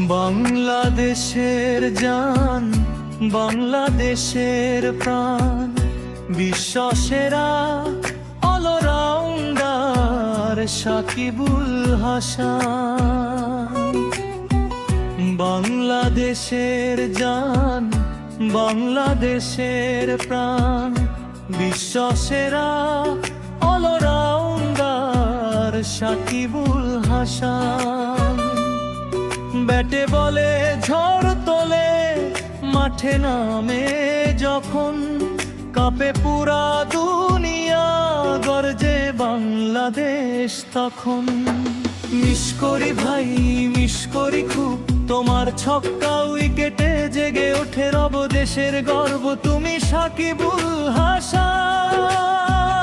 বাংলাদেশের জান, বাংলাদেশের প্রাণ, বিশ্ব সেরা অলরাউন্ডার সাকিবুল হাসান। বাংলাদেশের জান, বাংলাদেশের প্রাণ, বিশ্ব সেরা অলরাউন্ডার সাকিবুল হাসান। ব্যাটে বলে ঝড় তোলে, মাঠে নামে যখন, কাঁপে পুরা দুনিয়া, গর্জে বাংলাদেশ তখন। মিস করি ভাই, মিস করি খুব, তোমার ছক্কা উইকেটে জেগে ওঠে রব দেশের গর্ব, তুমি সাকিবুল হাসান।